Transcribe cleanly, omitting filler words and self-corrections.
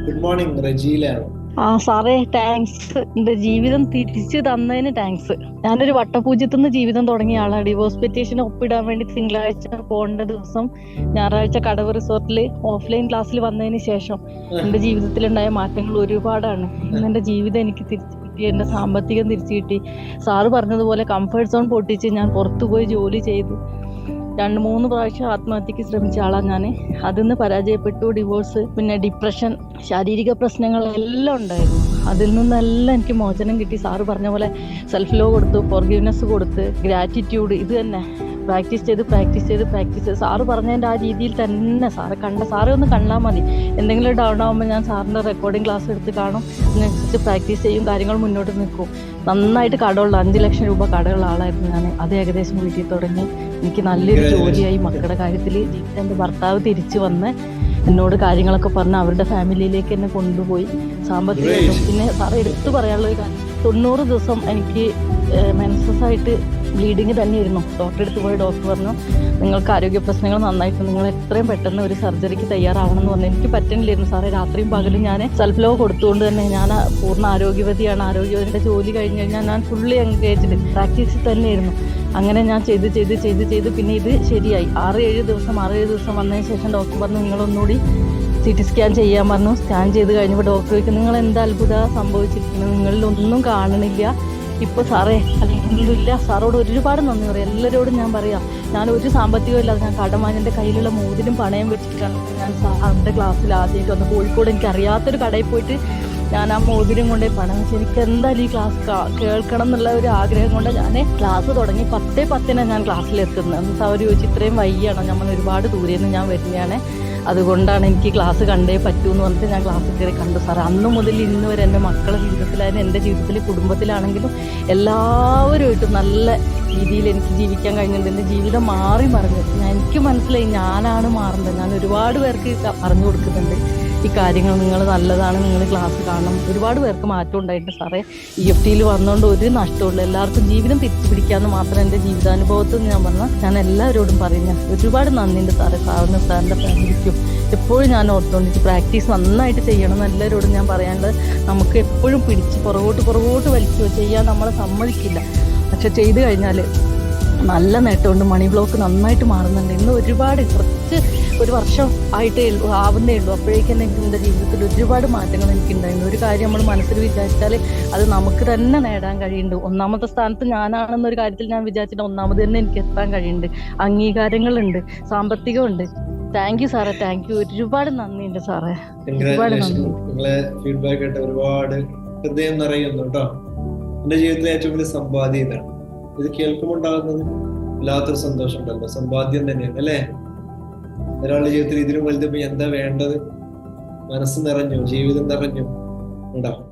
Good morning റജീലാണ്. സാറേ thanks. എന്റെ ജീവിതം തിരിച്ചു തന്നതിന് താങ്ക്സ്. ഞാനൊരു വട്ടപൂജ്യത്തുനിന്ന് ജീവിതം തുടങ്ങിയ ആളാണ്. ഡിവോഴ്സ് പെറ്റീഷൻ ഒപ്പിടാൻ വേണ്ടി തിങ്കളാഴ്ച പോകേണ്ട ദിവസം ഞായറാഴ്ച കടവ് റിസോർട്ടിൽ ഓഫ്ലൈൻ ക്ലാസ്സിൽ വന്നതിന് ശേഷം എന്റെ ജീവിതത്തിലുണ്ടായ മാറ്റങ്ങൾ ഒരുപാടാണ്. ഇന്ന് എന്റെ ജീവിതം എനിക്ക് തിരിച്ചു കിട്ടി, എന്റെ സാമ്പത്തികം തിരിച്ചു കിട്ടി. സാറ് പറഞ്ഞതുപോലെ കംഫർട്ട് സോൺ പൊട്ടിച്ച് ഞാൻ പുറത്തുപോയി ജോലി ചെയ്തു. 2-3 പ്രാവശ്യം ആത്മഹത്യക്ക് ശ്രമിച്ച ആളാണ് ഞാൻ. അതിൽ നിന്ന് പരാജയപ്പെട്ടു. ഡിവോഴ്സ്, പിന്നെ ഡിപ്രഷൻ, ശാരീരിക പ്രശ്നങ്ങൾ എല്ലാം ഉണ്ടായിരുന്നു. അതിൽ നിന്നെല്ലാം എനിക്ക് മോചനം കിട്ടി. സാറ് പറഞ്ഞ പോലെ സെൽഫ് ലവ് കൊടുത്തു, ഫോർഗിവ്നെസ് കൊടുത്ത്, ഗ്രാറ്റിറ്റ്യൂഡ്, ഇത് തന്നെ പ്രാക്ടീസ് ചെയ്ത് സാറ് പറഞ്ഞതിൻ്റെ ആ രീതിയിൽ തന്നെ സാറെ ഒന്ന് കണ്ടാൽ മതി. എന്തെങ്കിലും ഡൗൺ ആകുമ്പോൾ ഞാൻ സാറിൻ്റെ റെക്കോർഡിംഗ് ക്ലാസ് എടുത്ത് കാണും, അതിനനുസരിച്ച് പ്രാക്ടീസ് ചെയ്യും, കാര്യങ്ങൾ മുന്നോട്ട് നിൽക്കും. നന്നായിട്ട് കടമുള്ള 5 ലക്ഷം രൂപ കടമുള്ള ആളായിരുന്നു ഞാൻ. അത് ഏകദേശം വീട്ടിൽ തുടങ്ങി. എനിക്ക് നല്ലൊരു ജോലിയായി. മക്കളുടെ കാര്യത്തിൽ എൻ്റെ ഭർത്താവ് തിരിച്ചു വന്ന് എന്നോട് കാര്യങ്ങളൊക്കെ പറഞ്ഞ് അവരുടെ ഫാമിലിയിലേക്ക് എന്നെ കൊണ്ടുപോയി. സാമ്പത്തികമായിട്ടും പിന്നെ സാറ് എടുത്തു പറയാനുള്ള ഒരു കാര്യം, 90 ദിവസം എനിക്ക് മെൻസസ് ആയിട്ട് ബ്ലീഡിങ് തന്നെയായിരുന്നു. ഡോക്ടറെ അടുത്ത് പോയി ഡോക്ടർ പറഞ്ഞു, നിങ്ങൾക്ക് ആരോഗ്യ പ്രശ്നങ്ങൾ നന്നായിട്ട്, നിങ്ങൾ എത്രയും പെട്ടെന്ന് ഒരു സർജറിക്ക് തയ്യാറാവണം എന്ന് പറഞ്ഞു. എനിക്ക് പറ്റുന്നില്ലായിരുന്നു സാറേ. രാത്രിയും പകലും ഞാൻ സെൽഫ് ലവ് കൊടുത്തുകൊണ്ട് തന്നെ ഞാൻ പൂർണ്ണ ആരോഗ്യവതിയാണ്. ആരോഗ്യവതിയുടെ ജോലി കഴിഞ്ഞ് കഴിഞ്ഞാൽ ഞാൻ ഫുള്ളി എൻഗേജ്ഡ് പ്രാക്ടീസിൽ തന്നെയായിരുന്നു. അങ്ങനെ ഞാൻ ചെയ്ത് പിന്നെ ഇത് ശരിയായി. 6-7 ദിവസം വന്നതിന് ശേഷം ഡോക്ടർ പറഞ്ഞു, നിങ്ങളൊന്നുകൂടി CT സ്കാൻ ചെയ്യാൻ പറഞ്ഞു. സ്കാൻ ചെയ്ത് കഴിഞ്ഞപ്പോൾ ഡോക്ടർ ചോദിക്കും, നിങ്ങൾ എന്താ അത്ഭുത സംഭവിച്ചിരിക്കുന്നത്, നിങ്ങളിലൊന്നും കാണണില്ല. ഇപ്പോൾ സാറേ അൽഹംദുലില്ലാ, സാറോട് ഒരുപാട് നന്ദി പറയാം. എല്ലാവരോടും ഞാൻ പറയാം, ഞാൻ ഒരു സാമ്പത്തികവും ഇല്ലാതെ ഞാൻ കടം വാങ്ങി എൻ്റെ കയ്യിലുള്ള മോതിരം പണയം വെച്ചിട്ടാണ് ഞാൻ സാറിൻ്റെ ക്ലാസ്സിൽ ആദ്യമായിട്ട് വന്ന് കോഴിക്കോട്. എനിക്ക് അറിയാത്തൊരു കടയിൽ പോയിട്ട് ഞാൻ ആ മോതിരം കൊണ്ടേ പണം വെച്ച് എനിക്ക് എന്തായാലും ഈ ക്ലാസ് കേൾക്കണം എന്നുള്ള ഒരു ആഗ്രഹം കൊണ്ട് ഞാൻ ക്ലാസ് തുടങ്ങി. 10:10 ഞാൻ ക്ലാസ്സിലെത്തുന്നത്. എന്നിട്ട് അവർ ചോദിച്ചു, ഇത്രയും വൈകിയാണോ? നമ്മൾ ഒരുപാട് ദൂരെ നിന്ന് ഞാൻ വരുന്നതാണ്, അതുകൊണ്ടാണ് എനിക്ക് ക്ലാസ് കണ്ടേ പറ്റൂ എന്ന് പറഞ്ഞിട്ട് ഞാൻ ക്ലാസ്സിൽ കയറി കണ്ടു സാർ. അന്ന് മുതൽ ഇന്ന് വരെ എൻ്റെ മക്കളുടെ ജീവിതത്തിലായാലും എൻ്റെ ജീവിതത്തിൽ, കുടുംബത്തിലാണെങ്കിലും എല്ലാവരുമായിട്ടും നല്ല രീതിയിൽ എനിക്ക് ജീവിക്കാൻ കഴിഞ്ഞിട്ടുണ്ട്. എൻ്റെ ജീവിതം മാറി മറിഞ്ഞു. എനിക്ക് മനസ്സിലായി ഞാനാണ് മാറേണ്ടത്. ഞാൻ ഒരുപാട് പേർക്ക് പറഞ്ഞു കൊടുക്കുന്നുണ്ട് ഈ കാര്യങ്ങൾ, നിങ്ങൾ നല്ലതാണ്, നിങ്ങൾ ക്ലാസ് കാണണം. ഒരുപാട് പേർക്ക് മാറ്റം ഉണ്ടായിട്ട് സാറേ. EFTയിൽ വന്നുകൊണ്ട് ഒരു നഷ്ടമുള്ളൂ. എല്ലാവർക്കും ജീവിതം തിരിച്ചു പിടിക്കാമെന്ന് മാത്രം എൻ്റെ ജീവിതാനുഭവത്തിൽ ഞാൻ പറഞ്ഞാൽ ഞാൻ എല്ലാവരോടും പറയുന്നത്. ഒരുപാട് നന്ദിയുണ്ട് സാറേ. സാറിന്, സാറിൻ്റെ ഫാമിലിക്കും എപ്പോഴും ഞാൻ ഓർത്തുകൊണ്ടിരിക്കും. പ്രാക്ടീസ് നന്നായിട്ട് ചെയ്യണം എന്ന് എല്ലാവരോടും ഞാൻ പറയാനുള്ളത്. നമുക്ക് എപ്പോഴും പിടിച്ച് പുറകോട്ട് വലിച്ചു ചെയ്യാൻ നമ്മളെ സമ്മതിക്കില്ല. പക്ഷെ ചെയ്ത് കഴിഞ്ഞാൽ നല്ല നേട്ടമുണ്ട്. മണി ബ്ലോക്ക് നന്നായിട്ട് മാറുന്നുണ്ട്. ഇന്ന് ഒരുപാട് കുറച്ച് ഒരു വർഷം ആവുന്നേ ഉള്ളൂ. അപ്പോഴേക്കും എനിക്ക് എൻ്റെ ജീവിതത്തിൽ ഒരുപാട് മാറ്റങ്ങൾ എനിക്കുണ്ടായിരുന്നു. ഒരു കാര്യം നമ്മൾ മനസ്സിൽ വിചാരിച്ചാൽ അത് നമുക്ക് തന്നെ നേടാൻ കഴിയുന്നുണ്ട്. 1ാമത്തെ സ്ഥാനത്ത് ഞാനാണെന്നൊരു കാര്യത്തിൽ ഞാൻ വിചാരിച്ചിട്ട് 1ാമത് തന്നെ എനിക്ക് എത്താൻ കഴിയുന്നുണ്ട്. അംഗീകാരങ്ങളുണ്ട്, സാമ്പത്തികമുണ്ട്. താങ്ക് യു സാറേ, താങ്ക് യു. ഒരുപാട് നന്ദിയുണ്ട് സാറേ, ഒരുപാട് നന്ദി. നിങ്ങളെ ഫീഡ്ബാക്ക് ആയിട്ട് ഒരുപാട് ഹൃദയം നിറയുന്നു കേട്ടോ. എന്റെ ജീവിതത്തിലെ ഏറ്റവും വലിയ സമ്പാദ്യം ഇതാണ്. ഇത് കേൾക്കുമ്പോൾ ഉണ്ടാകുന്നത് വല്ലാത്തൊരു സന്തോഷം ഉണ്ടല്ലോ. സമ്പാദ്യം തന്നെയാണ് അല്ലേ ഒരാളുടെ ജീവിതത്തിൽ. ഇതിനും വലുത് എന്താ വേണ്ടത്? മനസ്സ് നിറഞ്ഞു, ജീവിതം നിറഞ്ഞു ഉണ്ടാവും.